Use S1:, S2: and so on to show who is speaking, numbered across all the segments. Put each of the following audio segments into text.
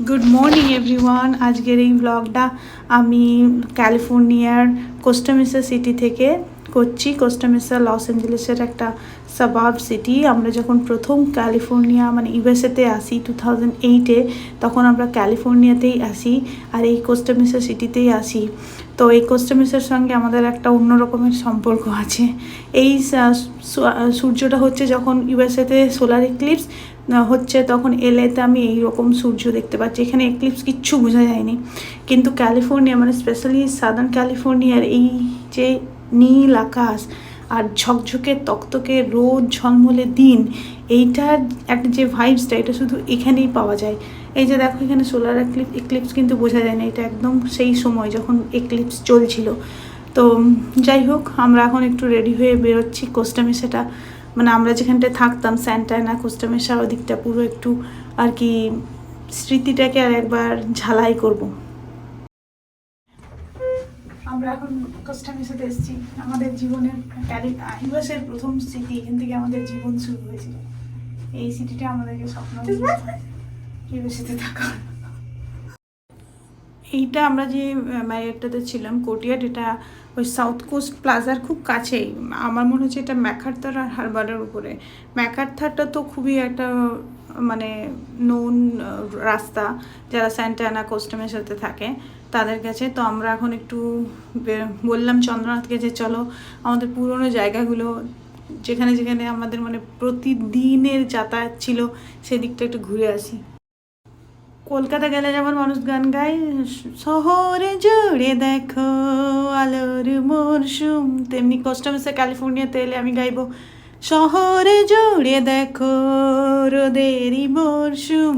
S1: Good morning everyone. আজকের এই ব্লগটা আমি ক্যালিফোর্নিয়ার কোস্টামেসা সিটি থেকে করছি। কোস্টামেসা লস অ্যাঞ্জেলেসের একটা সাবার্ব সিটি। আমরা যখন প্রথম ক্যালিফোর্নিয়া মানে ইউএসএতে আসি 2008-এ, তখন আমরা ক্যালিফোর্নিয়াতেই আসি আর এই কোস্টামেসা সিটিতেই আসি। তো এই কোস্টামেসার সঙ্গে আমাদের একটা অন্য রকমের সম্পর্ক আছে। এই সূর্যটা হচ্ছে যখন ইউএসএতে সোলার এক্লিপস হচ্ছে, তখন এলেতে আমি এইরকম সূর্য দেখতে পাচ্ছি। এখানে এক্লিপস কিচ্ছু বোঝা যায়নি, কিন্তু ক্যালিফোর্নিয়া মানে স্পেশালি সাদার্ন ক্যালিফোর্নিয়ার এই যে নীল আকাশ আর ঝকঝকে তকতকে রোদ ঝলমলে দিন, এইটার একটা যে ভাইবসটা, এটা শুধু এখানেই পাওয়া যায়। এই যে দেখো এখানে সোলার এক্লিপস কিন্তু বোঝা যায় না, এটা একদম সেই সময় যখন এক্লিপস চলছিল। তো যাই হোক, আমরা এখন একটু রেডি হয়ে বেরোচ্ছি। কোস্টামেসাটা মানে আমরা যেখানটায় থাকতাম স্যান্টা অ্যানা কোস্টামেসা, ওদিকটা পুরো একটু আর কি স্মৃতিটাকে আর একবার ঝালাই করব। আমরা এখন কোস্টামেসাতে এসেছি। আমাদের জীবনের ইউএসের প্রথম সিটি, এখান থেকে আমাদের জীবন শুরু হয়েছিল। এই সিটিটা আমাদেরকে স্বপ্ন ইউএসএতে থাকা। এইটা আমরা যে ম্যারিয়টটাতে ছিলাম কোর্টিয়ার্ড, এটা ওই সাউথ কোস্ট প্লাজার খুব কাছেই। আমার মনে হচ্ছে এটা ম্যাকআর্থার আর হারবারের উপরে। ম্যাকআর্থারটা তো খুবই একটা মানে নোন রাস্তা, যারা স্যান্টা অ্যানা কোস্টামেসাতে থাকে তাদের কাছে। তো আমরা এখন একটু বললাম চন্দ্রনাথকে যে চলো আমাদের পুরনো জায়গাগুলো, যেখানে যেখানে আমাদের মানে প্রতিদিনের যাতায়াত ছিল, সেদিকটা একটু ঘুরে আসি। কলকাতা গেলে যেমন মানুষ গান গায়, শহরে জুড়ে দেখো আলোর মরশুম, তেমনি কোস্টামেসা ক্যালিফোর্নিয়াতে এলে আমি গাইবো, শহরে জুড়ে দেখো রোদেরই মরশুম।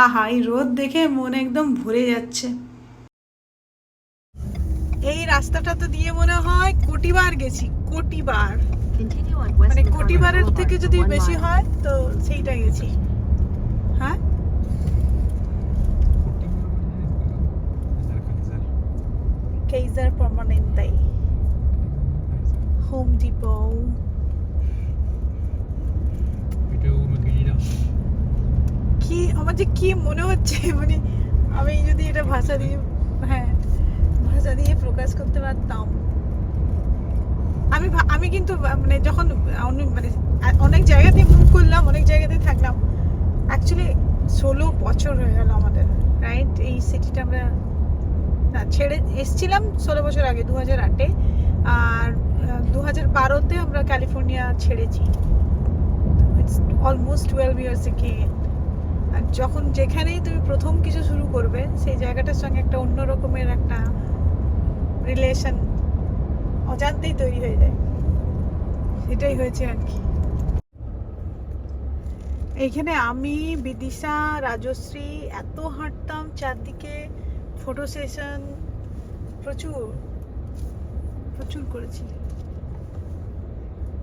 S1: আহা, এই রোদ দেখে মন একদম ভরে যাচ্ছে। এই রাস্তাটা তো দিয়ে মনে হয় কোটিবার গেছি, কোটিবার, মানে কোটিবারের থেকে যদি বেশি হয় তো সেইটা গেছি। হ্যাঁ, Kaiser Permanente, Home Depot. কি আমার যে কি মনে হচ্ছে, মানে আমি যদি এটা ভাষা দিয়ে প্রকাশ করতে পারতাম। আমি কিন্তু মানে যখন মানে অনেক জায়গাতে মুভ করলাম, অনেক জায়গাতে থাকলাম। অ্যাকচুয়ালি 16 বছর হয়ে গেল আমাদের, রাইট? এই সিটিটা আমরা ছেড়ে এসেছিলাম 16 বছর আগে 2008-এ, আর 2012-তে আমরা ক্যালিফোর্নিয়া ছেড়েছি। It's almost 12 years again. আর যখন যেখানেই তুমি প্রথম কিছু শুরু করবে, সেই জায়গাটার সঙ্গে একটা অন্য রকমের একটা রিলেশন অজান্তেই তৈরি হয়ে যায়। সেটাই হয়েছে আর কি। এইখানে আমি, বিদিশা, রাজশ্রী এত হাঁটতাম চারদিকে, ফটো সেশন প্রচুর প্রচুর করেছি।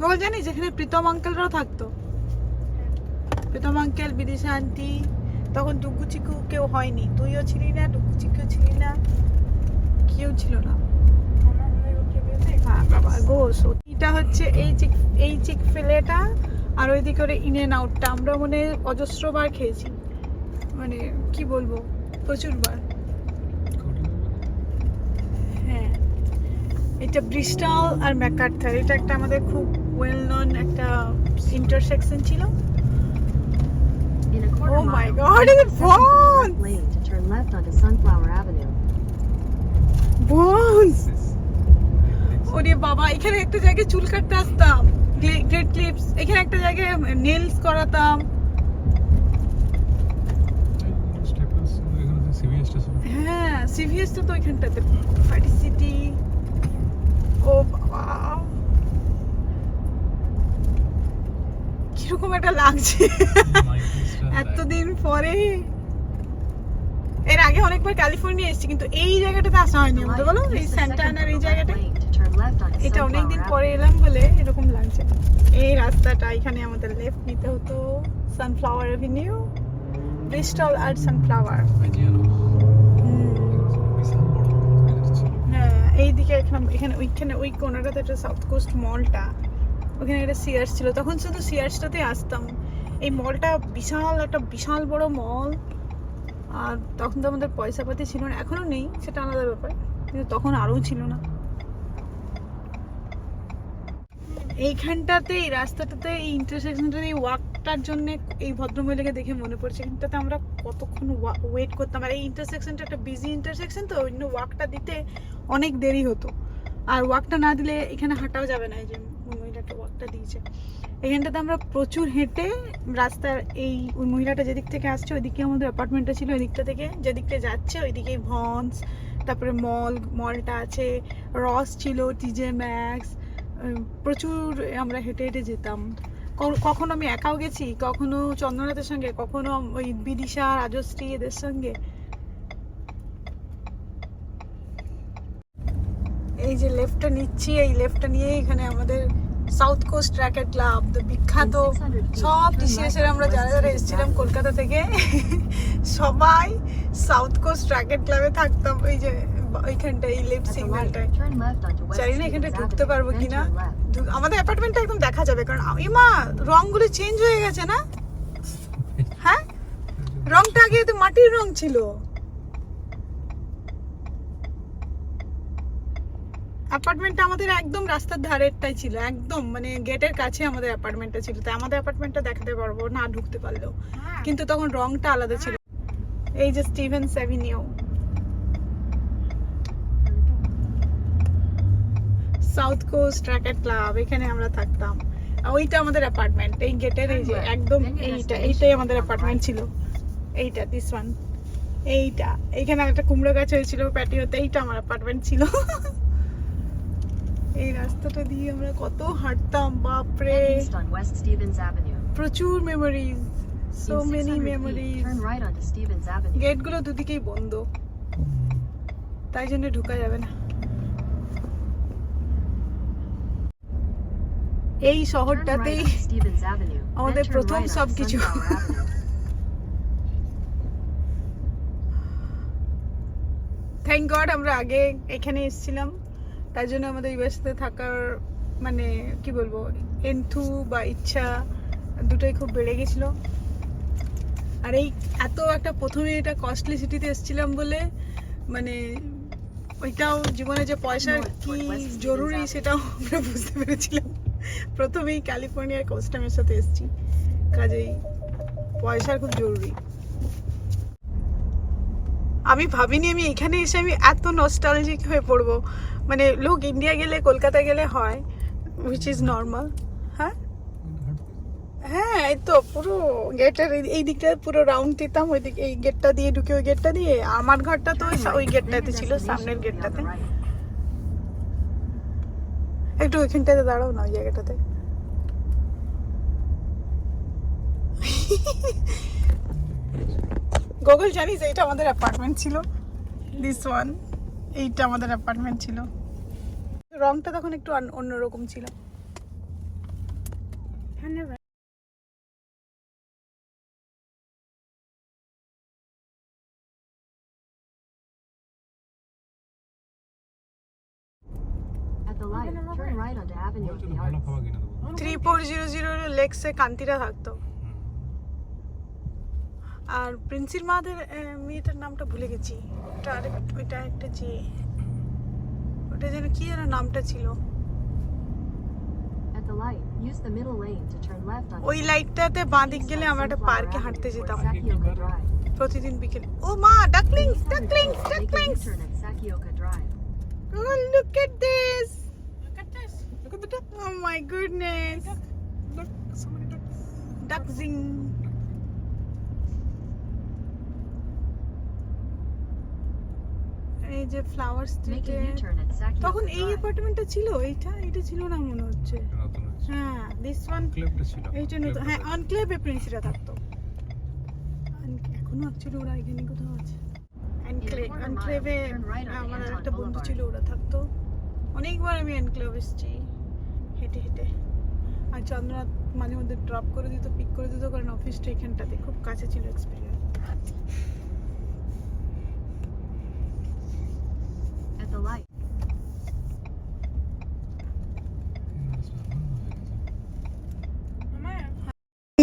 S1: বল জানিস যেখানে প্রীতম আঙ্কেলরাও থাকতো, প্রীতম আঙ্কেল, বিদিশা আন্টি, তখন ডুগু চিকু কেউ হয়নি, তুইও ছিলি না, ডুগু চিকু ছিলি না, কেউ ছিল না। হ্যাঁ বাবা গোস। এটা হচ্ছে এই চিক ফিলেটা, আর ওইদিকে ওরে ইন এন্ড আউটটা আমরা মনে অজস্রবার খেয়েছি, মানে কি বলবো, প্রচুর বার। হ্যাঁ, এটা ব্রিস্টল আর ম্যাকআর্থার, এটা একটা আমাদের খুব ওয়েল নন একটা ইন্টারসেকশন ছিল। Oh my God, is it Bones?
S2: Lane to turn left onto Sunflower Avenue.
S1: Bones! ওরে বাবা, এখানে একটা জায়গায় চুল কাটতে আসতাম, গ্রেট ক্লিপস। এখানে একটা জায়গায় নেলস করাতাম। হ্যাঁ, সিভিএস তো ওইখানটাতে। Party city. ও বাবা, কিরকম একটা লাগছে এতদিন পরে। এর আগে অনেকবার ক্যালিফোর্নিয়া এসেছি, কিন্তু এই জায়গাটাতে আসা হয়নি আমাদের, বলো এই স্যান্টা অ্যানার এই জায়গাটা। এটা অনেকদিন পরে এলাম বলে এরকম লাগছে। এই রাস্তাটা, এখানে আমাদের লেফট নিতে হতো, সানফ্লাওয়ার এভিনিউ, ব্রিস্টল আর সানফ্লাওয়ার। হ্যাঁ, এইদিকে এখানে ওইখানে ওই কোনাটাতে একটা সাউথ কোস্ট মলটা, ওখানে একটা সিয়ার্স ছিল, তখন শুধু সিয়ার্সটাতে আসতাম। এই মলটা বিশাল, একটা বিশাল বড় মল, আর তখন তো আমাদের পয়সা পাতি ছিল না, এখনও নেই, সেটা আলাদা ব্যাপার, কিন্তু তখন আরও ছিল না। এইখানটাতে, এই রাস্তাটাতে, এই ইন্টারসেকশনটাতে, এই ওয়াকটার জন্য এই ভদ্রমহিলাকে দেখে মনে পড়ছে, এখানটাতে আমরা কতক্ষণ ওয়েট করতাম। আর এই ইন্টারসেকশনটা একটা বিজি ইন্টারসেকশন, তো ওই জন্য ওয়াকটা দিতে অনেক দেরি হতো। আর ওয়াকটা না দিলে এখানে হাঁটাও যাবে না, এই যে মহিলাটা ওয়াকটা দিয়েছে। এখানটাতে আমরা প্রচুর হেঁটে রাস্তার ওই মহিলাটা যেদিক থেকে আসছে ওইদিকে আমাদের অ্যাপার্টমেন্টটা ছিল, ওই দিকটা থেকে যেদিকটা যাচ্ছে ওইদিকেই ভনস, তারপরে মলটা আছে, রস ছিল, টিজে ম্যাক্স, প্রচুর আমরা হেঁটে হেঁটে যেতাম। কখনো আমি একাও গেছি, কখনো চন্দ্রনাথের সঙ্গে, কখনো ওই বিদিশা, রাজশ্রী এদের সঙ্গে। এই যে লেফটটা নিচ্ছি, এই লেফটটা নিয়ে এখানে আমাদের সাউথ কোস্ট র্যাকেট ক্লাব, বিখ্যাত সব টিসিএস এর আমরা যারা যারা এসেছিলাম কলকাতা থেকে সবাই সাউথ কোস্ট র্যাকেট ক্লাবে থাকতাম। এই যে ওইখানটা, এই লেফট সিগন্যালটায়, জানি না এখানটা ঢুকতে পারবো কিনা। আমাদের অ্যাপার্টমেন্টটা একদম দেখা যাবে, কারণ মা রংগুলো চেঞ্জ হয়ে গেছে না? হ্যাঁ, রংটা আগে তো মাটির রং ছিল। অ্যাপার্টমেন্টটা আমাদের একদম রাস্তার ধারেরটাই ছিল, একদম মানে গেটের কাছে আমাদের অ্যাপার্টমেন্টটা ছিল, তাই আমাদের অ্যাপার্টমেন্টটা দেখাতে পারবো না ঢুকতে পারলেও, কিন্তু তখন রংটা আলাদা ছিল। এই যে Stevens Avenue, South Coast Racket Club, এখানে আমরা থাকতাম। ওইটা আমাদের অ্যাপার্টমেন্ট, এই গেটের এই যে একদম এইটাই আমাদের অ্যাপার্টমেন্ট ছিল। এইটা দিস ওয়ান, এইটা এইখানে একটা কুমড়ো গাছ হয়েছিল প্যাটিওতে, এইটা আমার অ্যাপার্টমেন্ট ছিল। এই রাস্তাটা দিয়ে আমরা কত হাঁটতাম, বাপরে, প্রচুর মেমোরিজ, সো মেনি মেমোরিজ। গেটগুলো দুদিকেই বন্ধ, তাই জন্য ঢোকা যাবে না। এই শহরটাতেই আমাদের প্রথম সবকিছু। থ্যাংক গড আমরা আগে এখানে এসেছিলাম, তাই জন্য আমাদের ইউএসএতে থাকার মানে কি বলবো, এন্থু বা ইচ্ছা দুটোই খুব বেড়ে গেছিল। আর এই এত একটা প্রথমে এটা কস্টলি সিটিতে এসেছিলাম বলে, মানে ওইটাও জীবনে যে পয়সার কি জরুরি সেটাও আমরা বুঝতে পেরেছিলাম। প্রথমেই ক্যালিফোর্নিয়ার কোস্টামের সাথে এসেছি, কাজেই পয়সার খুব জরুরি। আমি ভাবিনি আমি এখানে এসে আমি এত নস্টালজিক হয়ে পড়বো। মানে লোক ইন্ডিয়া গেলে, কলকাতা গেলে হয়, উইচ ইজ নর্মাল। হ্যাঁ হ্যাঁ, এই তো পুরো গেটের এই দিকটা পুরো রাউন্ড দিতাম, ওই দিকে এই গেটটা দিয়ে ঢুকে ওই গেটটা দিয়ে। আমার ঘরটা তো ওই গেটটাতে ছিল, সামনের গেটটাতে। একটু ওইখানটাতে দাঁড়াও না, ওই জায়গাটাতে। গুগল, জানিস এইটা আমাদের অ্যাপার্টমেন্ট ছিল, দিস ওয়ান, এইটা আমাদের অ্যাপার্টমেন্ট ছিল। রংটা তখন একটু অন্যরকম ছিল।
S2: At the light, turn right onto Avenue of the Arts.
S1: 3400 লেক্সে কান্তিরা থাকতো। আর প্রিন্সির মাদের মেয়েটার নামটা ভুলে গেছি, ওইটা একটা যে ওটা যেন কি যেন নামটা ছিল।
S2: At the light, use the middle lane to turn left onto
S1: ওই লাইটটাতে বাঁ দিক গেলে আমরা একটা পার্কে হাঁটতে যেতাম
S2: Sakioka Drive.
S1: প্রতিদিন বিকেলে। ও মা, ডাকলিংস ডাকলিংস
S2: Make a
S1: ডাকলিংস।
S2: U-turn at Sakioka Drive.
S1: Oh, look at this. Look at this. Look at the duck. Oh my goodness. Look, so many ducks. Duckzing. এই যে ফ্লাওয়ার
S2: Make
S1: স্ট্রিটে
S2: a U-turn at Sakioka
S1: তখন এই
S2: Drive.
S1: অ্যাপার্টমেন্টটা ছিল, এটা ছিল না মনে হচ্ছে। হ্যাঁ, দিস ওয়ান, এইটা নতুন। হ্যাঁ, অনক্লেভে প্রিন্সিরা থাকতো। এখনো অ্যাকচুয়ালি ওরা এখানে কোথাও আছে। অনক্লেভে আমার একটা বন্ধু ছিল, ওরা থাকতো। অনেকবার আমি এনক্লেভ এসেছি হেঁটে হেঁটে। আর চন্দ্রনাথ মাঝে মধ্যে ড্রপ করে দিত, পিক করে দিত, কারণ অফিসটা এখানটাতে খুব কাছে ছিল। Experience
S2: At the light.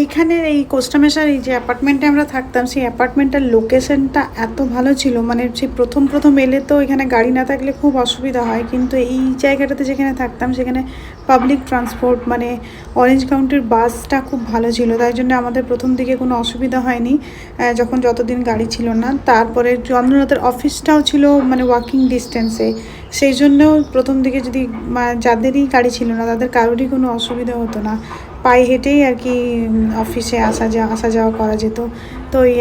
S1: এইখানের এই কোস্টামেশার এই যে অ্যাপার্টমেন্টে আমরা থাকতাম, সেই অ্যাপার্টমেন্টের লোকেশনটা এত ভালো ছিল, মানে সেই প্রথম এলে তো এখানে গাড়ি না থাকলে খুব অসুবিধা হয়, কিন্তু এই জায়গাটাতে যেখানে থাকতাম সেখানে পাবলিক ট্রান্সপোর্ট মানে অরেঞ্জ কাউন্টির বাসটা খুব ভালো ছিল, তাই জন্য আমাদের প্রথম দিকে কোনো অসুবিধা হয়নি যতদিন গাড়ি ছিল না। তারপরে চন্দ্রনাথের অফিসটাও ছিল মানে ওয়াকিং ডিস্টেন্সে, সেই জন্য প্রথম দিকে যদি যাদেরই গাড়ি ছিল না তাদের কারোরই কোনো অসুবিধা হতো না, পায়ে হেঁটেই আর কি অফিসে আসা যাওয়া করা যেত। তো এই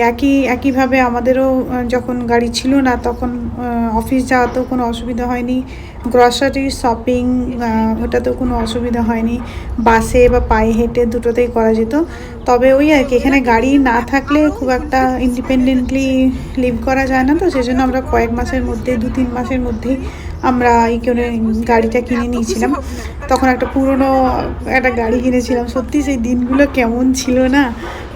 S1: একইভাবে আমাদেরও যখন গাড়ি ছিল না তখন অফিস যাওয়াতেও কোনো অসুবিধা হয়নি, গ্রসারি শপিং ওটাতেও কোনো অসুবিধা হয়নি, বাসে বা পায়ে হেঁটে দুটোতেই করা যেত। তবে ওই আর কি এখানে গাড়ি না থাকলে খুব একটা ইন্ডিপেন্ডেন্টলি লিভ করা যায় না, তো সেই জন্য আমরা কয়েক মাসের মধ্যে 2-3 মাসের মধ্যেই আমরা এই করে গাড়িটা কিনে নিয়েছিলাম। তখন একটা পুরনো একটা গাড়ি কিনেছিলাম, সত্যি সেই দিনগুলো কেমন ছিল না,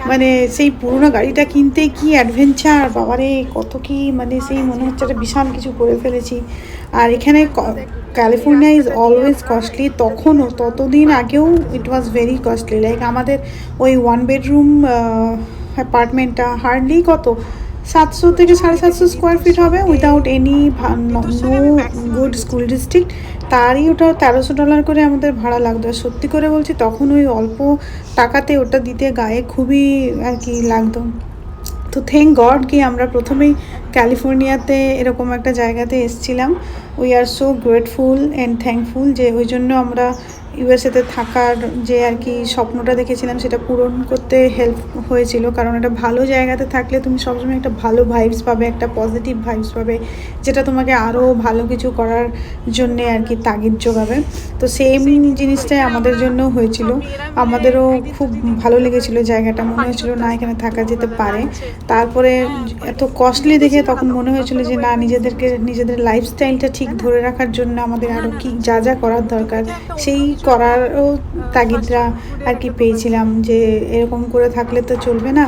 S1: মানে সেই পুরনো গাড়িটা কিনতে কি অ্যাডভেঞ্চার, বাবারে কত কি, মানে সেই মনে হচ্ছে একটা বিশাল কিছু করে ফেলেছি। আর এখানে ক্যালিফোর্নিয়া ইজ অলওয়েজ কস্টলি, তখনও ততদিন আগেও ইট ওয়াজ ভেরি কস্টলি। লাইক আমাদের ওই 1 বেডরুম অ্যাপার্টমেন্টটা হার্ডলি কত 700 থেকে 750 স্কোয়ার ফিট হবে, without any no good school district, তারই ওটা $1300 করে আমাদের ভাড়া লাগতো। আর সত্যি করে বলছি তখন ওই অল্প টাকাতে ওটা দিতে গায়ে খুবই আর কি লাগতো। তো থ্যাংক গড কি আমরা প্রথমেই ক্যালিফোর্নিয়াতে এরকম একটা জায়গাতে এসেছিলাম। We are so grateful and thankful যে ওই জন্য আমরা ইউএসএতে থাকার যে আর কি স্বপ্নটা দেখেছিলাম সেটা পূরণ করতে হেল্প হয়েছিল, কারণ একটা ভালো জায়গাতে থাকলে তুমি সবসময় একটা ভালো ভাইবস পাবে, একটা পজিটিভ ভাইবস পাবে, যেটা তোমাকে আরও ভালো কিছু করার জন্যে আর কি তাগিদ যোগাবে। তো সেম জিনিসটাই আমাদের জন্য হয়েছিল, আমাদেরও খুব ভালো লেগেছিল জায়গাটা, মনে হয়েছিল না এখানে থাকা যেতে পারে। তারপরে এত কস্টলি দেখে তখন মনে হয়েছিল যে না, নিজেদের লাইফস্টাইলটা ঠিক ধরে রাখার জন্য আমাদের আরও কি যা করার দরকার সেই করারও তাগিদরা আর কি পেয়েছিলাম, যে এরকম করে থাকলে তো চলবে না,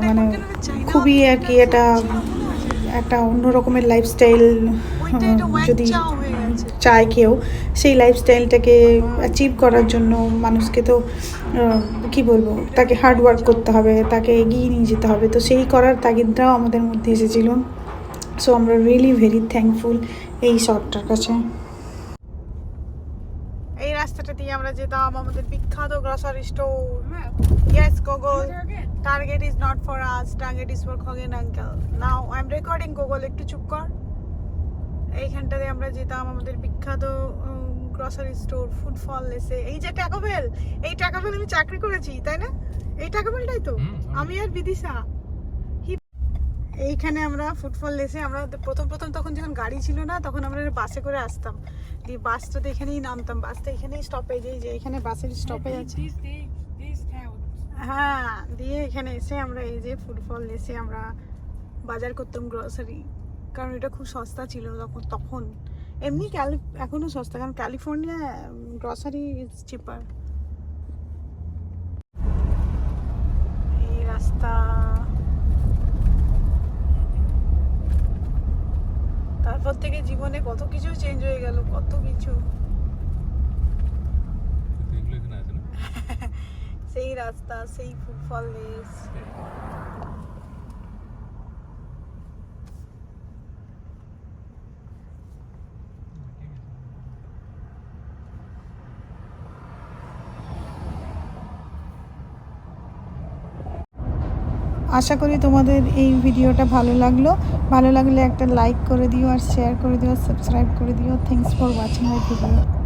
S1: মানে খুবই আর কি একটা অন্য রকমের লাইফস্টাইল যদি চায় কেউ, সেই লাইফস্টাইলটাকে অ্যাচিভ করার জন্য মানুষকে তো কি বলবো, তাকে হার্ড ওয়ার্ক করতে হবে, তাকে এগিয়ে নিয়ে যেতে হবে, তো সেই করার তাগিদটাও আমাদের মধ্যে এসেছিলো। সো আমরা রিয়েলি ভেরি থ্যাঙ্কফুল এই শহরটার কাছে। এই রাস্তাটা দিয়ে আমরা যেতাম আমাদের বিখ্যাত grocery store. Yes Google, target is not for us, target is for Khagen uncle. Now I am recording, Google একটু চুপ কর। এইখানটাতে আমরা যেতাম আমাদের বিখ্যাত গ্রসারি স্টোর ফুডফল লেসে। এই যে টাকাবেল, এই টাকাবেল আমি চাকরি করেছি তাই না, এই টাকাবেলটাই তো আমি আর বিদিশা। এইখানে আমরা ফুটফল লেসে আমরা প্রথম তখন যখন গাড়ি ছিল না তখন আমরা বাসে করে আসতাম, দিয়ে বাসটাতে এখানেই নামতাম, বাসটা এখানেই স্টপেজ, এই যে এখানে বাসের স্টপেজ আছে, হ্যাঁ, দিয়ে এখানে এসে আমরা এই যে ফুটফল লেসে আমরা বাজার করতাম গ্রসারি, কারণ এটা খুব সস্তা ছিল তখন এমনি এখনও সস্তা, কারণ ক্যালিফোর্নিয়া গ্রসারি ইজ চিপার। এই রাস্তা, তারপর থেকে জীবনে কত কিছু চেঞ্জ হয়ে গেল, কত কিছু। সেই রাস্তা, সেই ফুটফল লেস। আশা করি তোমাদের এই ভিডিওটা ভালো লাগলে একটা লাইক করে দিও, আর শেয়ার করে দিও, সাবস্ক্রাইব করে দিও। Thanks for watching my video.